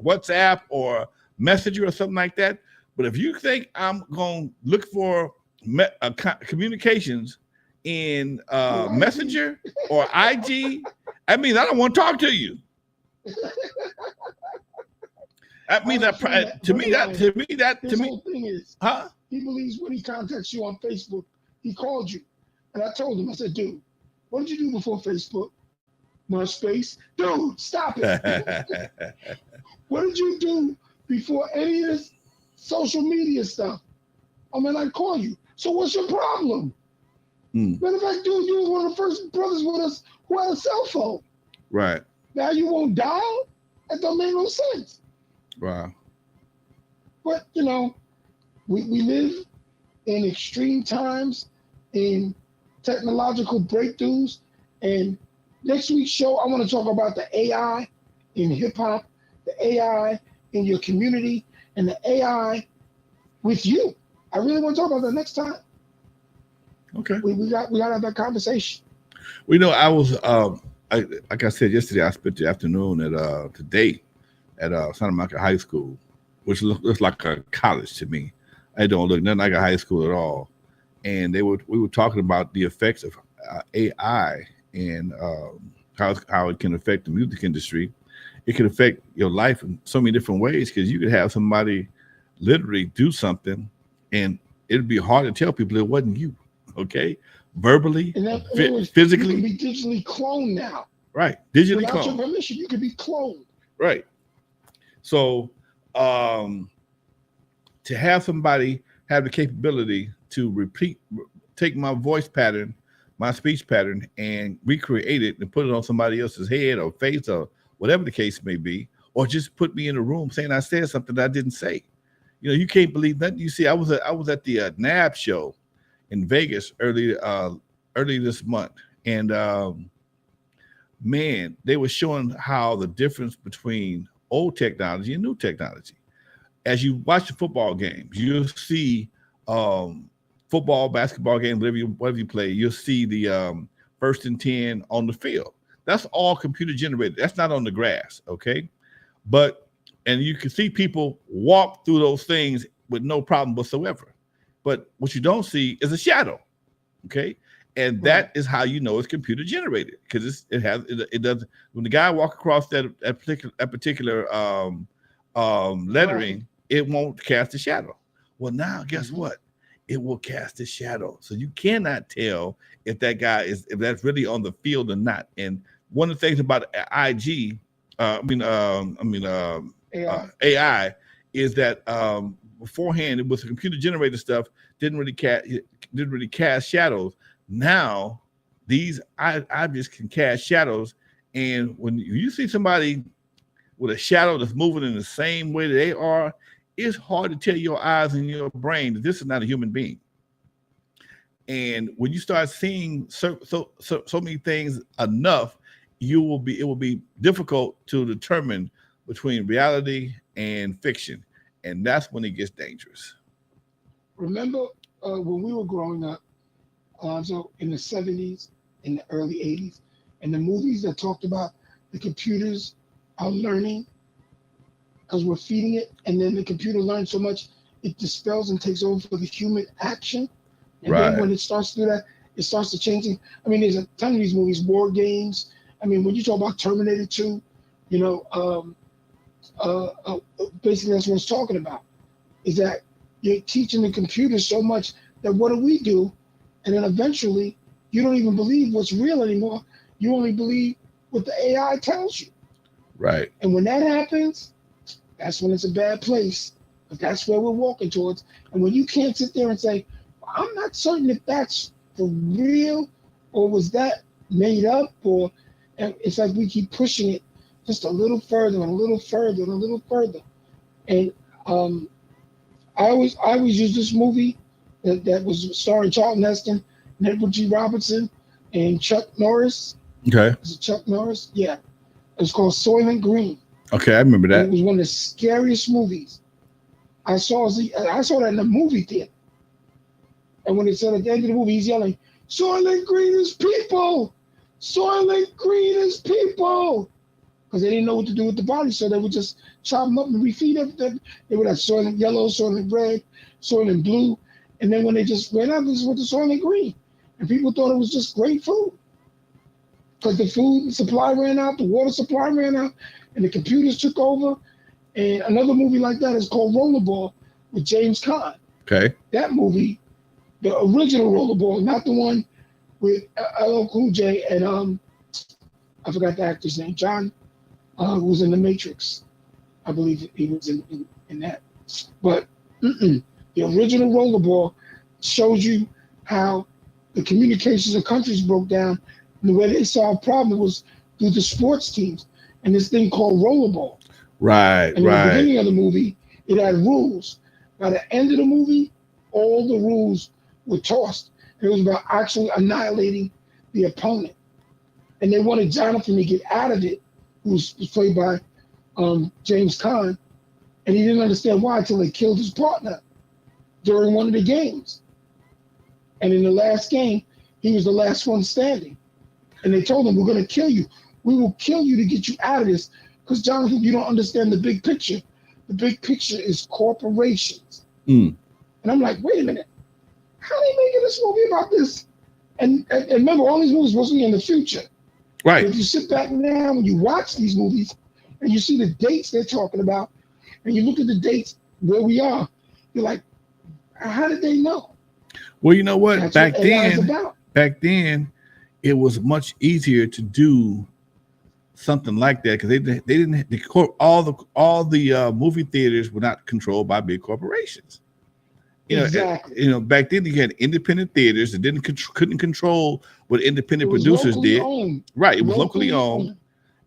WhatsApp or Messenger or something like that. But if you think I'm gonna look for communications in Messenger or IG, I mean, I don't want to talk to you. That means to me His whole thing is, huh? he believes when he contacts you on Facebook, he called you. And I told him, I said, dude, what did you do before Facebook? MySpace? Dude, stop it. What did you do before any of this social media stuff? I mean, I call you. So what's your problem? Matter of fact, dude, you were one of the first brothers with us who had a cell phone. Right. Now you won't dial? That don't make no sense. Wow. But, we live in extreme times, in technological breakthroughs. And next week's show, I want to talk about the AI in hip hop, the AI in your community, and the AI with you. I really want to talk about that next time. Okay. We got to have that conversation. I was like I said yesterday, I spent the afternoon today at Santa Monica High School, which looks like a college to me. I don't look nothing like a high school at all. And we were talking about the effects of AI and how it can affect the music industry. It can affect your life in so many different ways because you could have somebody literally do something, and it'd be hard to tell people it wasn't you. Okay, verbally, And it was, you can physically, be digitally cloned now. right? Digitally Without your cloned, permission, you can be cloned. right? So, um, to have somebody have the capability to take my voice pattern, my speech pattern, and recreate it and put it on somebody else's head or face or whatever the case may be, or just put me in a room saying I said something that I didn't say. You know, you can't believe that. You see, I was at the N.W.A show in Vegas early this month, and man, they were showing how the difference between old technology and new technology. As you watch the football games, you'll see football, basketball games, whatever you play, you'll see the 1st and 10 on the field. That's all computer generated. That's not on the grass, okay? But and you can see people walk through those things with no problem whatsoever. But what you don't see is a shadow, okay? And Right. that is how you know it's computer generated because it does when the guy walk across that particular Right. lettering, it won't cast a shadow. Well, now guess Mm-hmm. what? It will cast a shadow, so you cannot tell if that's really on the field or not. And one of the things about IG, AI. AI, is that beforehand it was the computer generated stuff didn't really cast shadows. Now these objects can cast shadows, and when you see somebody with a shadow that's moving in the same way that they are, it's hard to tell your eyes and your brain that this is not a human being. And when you start seeing so many things enough, it will be difficult to determine between reality and fiction, and that's when it gets dangerous. Remember when we were growing up, so in the 70s, in the early 80s, and the movies that talked about the computers are learning because we're feeding it, and then the computer learns so much it dispels and takes over for the human action. And then Right. when it starts to do that, it starts to change it. I mean, there's a ton of these movies, war games. I mean, when you talk about Terminator 2, you know, basically that's what it's talking about. Is that you're teaching the computer so much that what do? And then eventually you don't even believe what's real anymore. You only believe what the AI tells you. Right. And when that happens, that's when it's a bad place. But that's where we're walking towards. And when you can't sit there and say, I'm not certain if that's for real or was that made up, or and it's like we keep pushing it just a little further and a little further and a little further. And um, I always use this movie that was starring Charlton Heston, and Edward G. Robinson, and Chuck Norris. Okay. Is it Chuck Norris? Yeah. It was called Soylent Green, Okay, I remember and it that. was one of the scariest movies I saw. I saw that in the movie theater, and when it said at the end of the movie, he's yelling, "Soylent Green is people! Soylent Green is people!" Because they didn't know what to do with the body, so they would just chop them up and refeed everything. They would have Soylent Yellow, Soylent Red, Soylent Blue, and then when they just ran out, this was the Soylent Green, and people thought it was just great food because the food supply ran out, the water supply ran out, and the computers took over. And another movie like that is called Rollerball with James Caan. Okay. That movie, the original Rollerball, not the one with LL Cool J and I forgot the actor's name, John, who was in The Matrix. I believe he was in that. But the original Rollerball shows you how the communications of countries broke down, and the way they solved problems was through the sports teams and this thing called Rollerball. Right. And in the Right. beginning of the movie, it had rules. By the end of the movie, all the rules were tossed. It was about actually annihilating the opponent. And they wanted Jonathan to get out of it, who was played by James Caan, and he didn't understand why until they killed his partner during one of the games. And in the last game, he was the last one standing. And they told him, "We're going to kill you. We will kill you to get you out of this. Because, Jonathan, you don't understand the big picture. The big picture is corporations. Mm. And I'm like, wait a minute, how are they making this movie about this? And remember, all these movies supposed to be in the future. Right. But if you sit back now and you watch these movies and you see the dates they're talking about, and you look at the dates where we are, you're like, how did they know? Well, you know what? That's what AI is about. Back then, it was much easier to do something like that because they didn't all the movie theaters were not controlled by big corporations. Exactly. Back then you had independent theaters that couldn't control what independent producers did. Owned. Right, it was locally owned,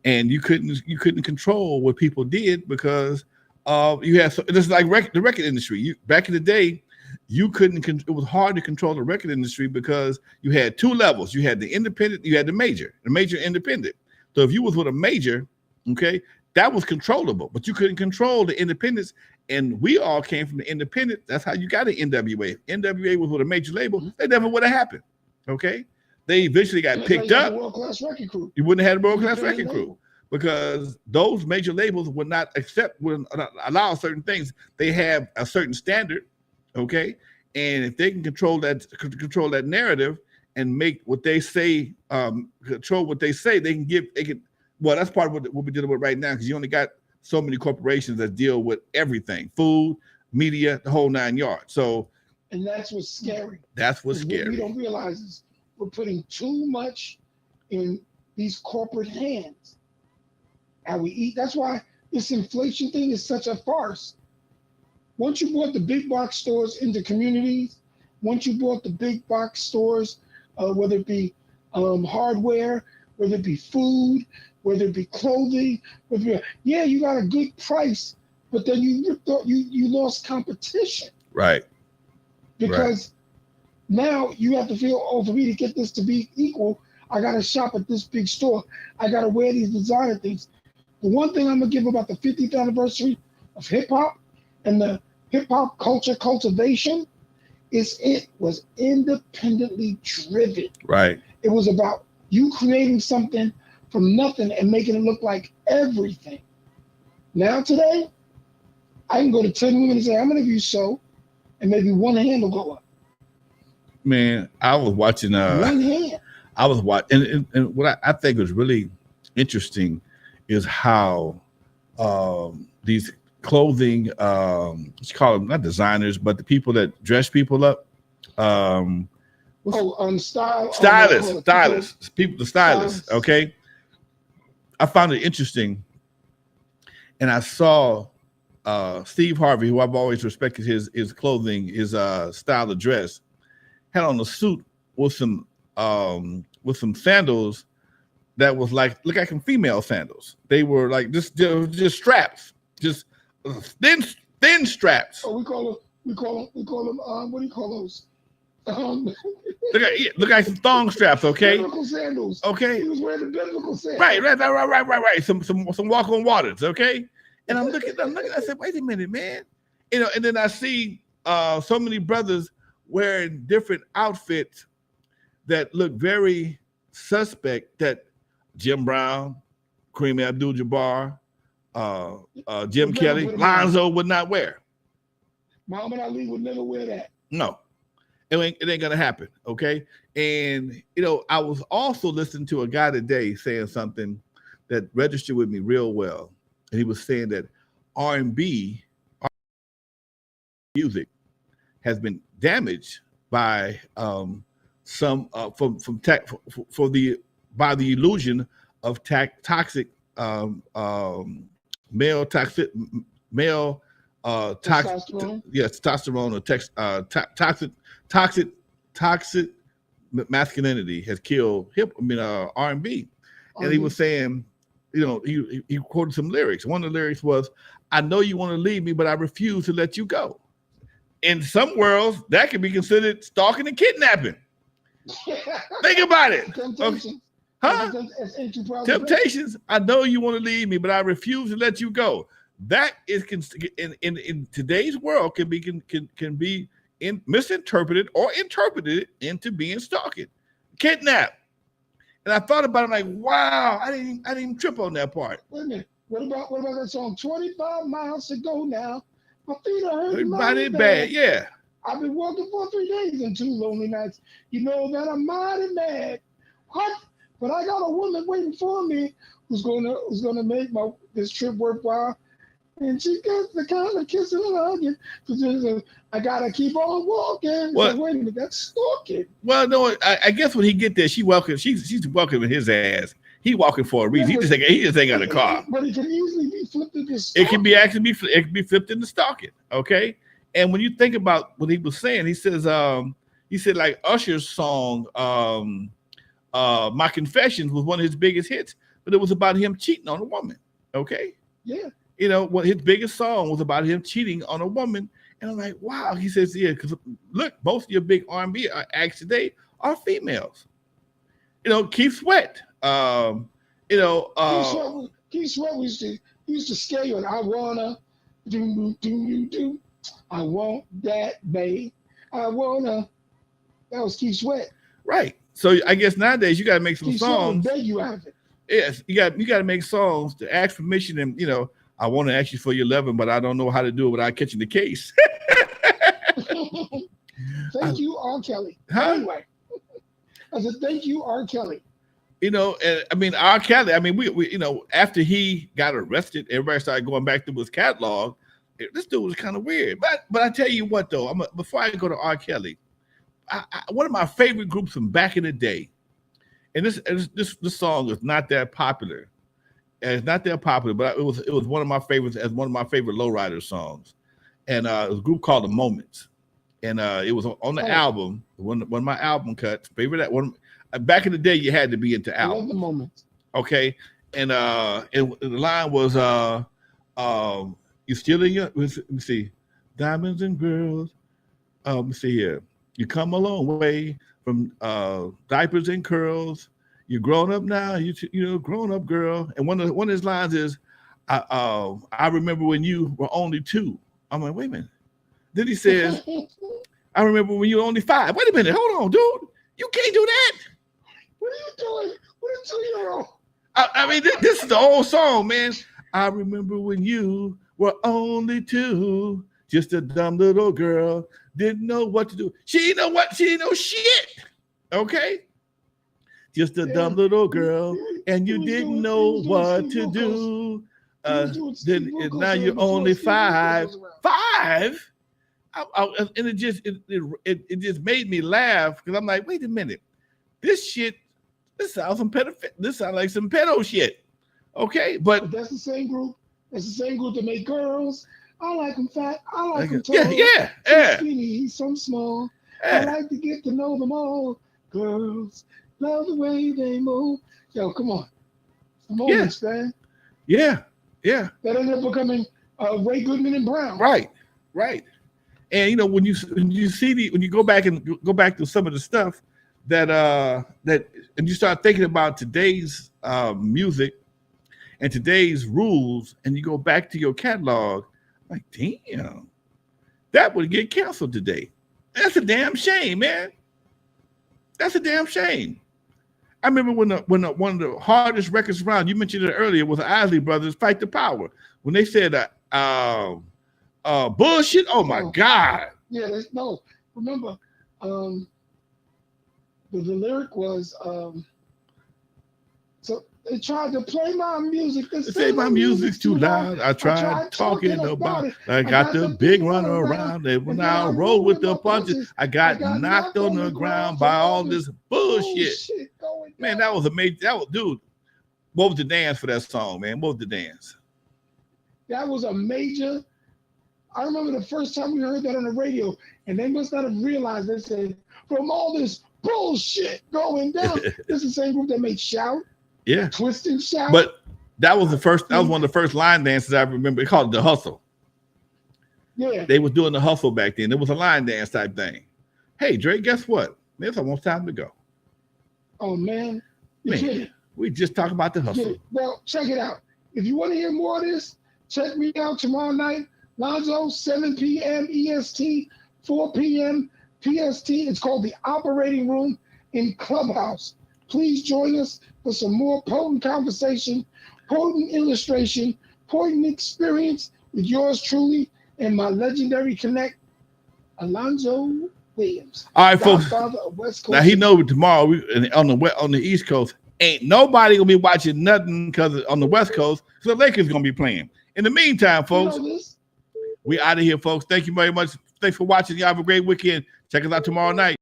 and you couldn't control what people did because you had it's like the record industry. Back in the day, you couldn't. It was hard to control the record industry because you had two levels. You had the independent, you had the major independent. So if you was with a major, okay, that was controllable, but you couldn't control the independents. And we all came from the independent. That's how you got an N.W.A. N.W.A. was with a major label. They never would have happened. Okay, they eventually got picked up. World-class record crew. You wouldn't have had a world-class record crew because those major labels would not allow certain things. They have a certain standard, okay, and if they can control that narrative and make what they say, control what they say, they can. Well, that's part of what we're dealing with right now because you only got so many corporations that deal with everything, food, media, the whole 9 yards. So, and that's what's scary. That's what's scary. What we don't realize is we're putting too much in these corporate hands. How we eat. That's why this inflation thing is such a farce. Once you brought the big box stores into communities, once you brought the big box stores, whether it be hardware, whether it be food, whether it be clothing, you got a good price, but then you lost competition. Right. Because now you have to feel, for me to get this to be equal, I got to shop at this big store. I got to wear these designer things. The one thing I'm going to give about the 50th anniversary of hip hop and the hip hop culture cultivation is it was independently driven. Right. It was about you creating something from nothing and making it look like everything. Now today, I can go to 10 women and say, how many of you sew? And maybe one hand will go up. Man, I was watching one hand. I was watching and what I think was really interesting is how these clothing let's call them not designers, but the people that dress people up. Stylists, people, the stylists. Okay. I found it interesting, and I saw Steve Harvey, who I've always respected his clothing, his style of dress, had on a suit with some sandals that was look like some female sandals. They were like just straps, just thin straps. Oh, we call them. What do you call those? Look like some thong straps, okay? Biblical sandals. Okay. He was wearing the biblical sandals. Right. Some walk on waters, okay? And I'm looking, I said, wait a minute, man. And then I see so many brothers wearing different outfits that look very suspect that Jim Brown, Kareem Abdul-Jabbar, Jim Kelly, Lonzo would not wear. Muhammad Ali would never wear that. No. It ain't gonna happen, okay? And I was also listening to a guy today saying something that registered with me real well, and he was saying that R&B music has been damaged by by the illusion of toxic male testosterone or toxic masculinity has killed R&B. And he was saying, he quoted some lyrics. One of the lyrics was, "I know you want to leave me, but I refuse to let you go." In some worlds, that can be considered stalking and kidnapping. Think about it. Temptations. Okay. Temptations. I know you want to leave me, but I refuse to let you go. That is in today's world can be misinterpreted or interpreted into being stalking, kidnapped. And I thought about it like, wow, I didn't even trip on that part. Wait a minute. What about that song? 25 miles to go now. My feet are hurting bad. Yeah. I've been walking for 3 days and 2 lonely nights. You know that I'm mighty mad. What? But I got a woman waiting for me who's gonna make this trip worthwhile. And she gets the kind of kissing and hugging. I gotta keep on walking. What? So, wait a minute, that's stalking. Well, no, I guess when he get there, she's welcoming his ass. He walking for a reason. Yeah, he just ain't got a car. But it can easily be flipped into It stalking. can be flipped into stalking. Okay. And when you think about what he was saying, he said like Usher's song, My Confessions was one of his biggest hits, but it was about him cheating on a woman. Okay. Yeah. You know, what his biggest song was about him cheating on a woman. And I'm like, wow. He says, yeah, because look, most of your big R&B acts today are females. You know, Keith Sweat. You know, Keith Sweat used to scare you, and I wanna do. I want that, babe. I wanna. That was Keith Sweat. Right. So I guess nowadays you got to make some Keith Sweat songs. will beg you out of it. Yes, you got to make songs to ask permission, and you know, I want to ask you for your loving, but I don't know how to do it without catching the case. Thank you, R. Kelly. Huh? Anyway, I said thank you, R. Kelly. You know, and I mean, R. Kelly. I mean, we you know, after he got arrested, everybody started going back to his catalog. This dude was kind of weird, but I tell you what, though, before I go to R. Kelly, one of my favorite groups from back in the day, and this song is not that popular. And it's not that popular, but it was one of my favorites as one of my favorite lowrider songs, and it was a group called The Moments, and it was on the album. One of my album cuts. Favorite one. Back in the day, you had to be into albums. I love The Moments. Okay, and the line was you still in your, let me see, diamonds and girls. Let me see here. You come a long way from diapers and curls. You're grown up now. You know, grown up girl. And one of his lines is, I remember when you were only 2. I'm like, wait a minute. Then he says, I remember when you were only 5. Wait a minute. Hold on, dude. You can't do that. What are you doing? What a 2-year-old? I mean, this is the old song, man. I remember when you were only 2, just a dumb little girl, didn't know what to do. She didn't know what, she didn't know shit. Okay? Just a dumb little girl, and you didn't know what to do. Then now you're only 5. 5? And it just made me laugh because I'm like, wait a minute, this sounds like some pedo shit. Okay, but that's the same group. That's the same group that made girls. I like him fat. I like him tall. Yeah. He's skinny. He's so small. Yeah. I like to get to know them all. Girls love the way they move. Yo, come on. Moments, man. Yeah. That ended up becoming Ray Goodman and Brown. Right. And you know, when you go back to some of the stuff that and you start thinking about today's music and today's rules, and you go back to your catalog, like, damn, that would get canceled today. That's a damn shame, man. That's a damn shame. I remember when one of the hardest records around, you mentioned it earlier, was the Isley Brothers, Fight the Power. When they said bullshit, oh my God. Yeah, no. Remember, the lyric was so they tried to play my music. They say my music's too loud. I tried talking about it. I got the big run around. And when I roll with the punches, I got knocked on the ground by all this bullshit. Man, that was amazing. Dude, what was the dance for that song, man? What was the dance? That was a major. I remember the first time we heard that on the radio, and they must not have realized. They said, from all this bullshit going down, this is the same group that made Shout. Yeah. Twist and Shout. But that was one of the first line dances I remember. They called it the hustle. Yeah. They was doing the hustle back then. It was a line dance type thing. Hey, Dre, guess what? It's almost time to go. Oh, man. We just talked about the hustle. Well, check it out. If you want to hear more of this, check me out tomorrow night. Lonzo, 7 p.m. EST, 4 p.m. PST. It's called The Operating Room in Clubhouse. Please join us for some more potent conversation, potent illustration, potent experience with yours truly and my legendary connect, Alonzo Williams. All right, folks. Godfather of West Coast. Now he know tomorrow on the East Coast ain't nobody gonna be watching nothing because on the West Coast, so the Lakers gonna be playing. In the meantime, folks, we out of here, folks. Thank you very much. Thanks for watching. Y'all have a great weekend. Check us out tomorrow night.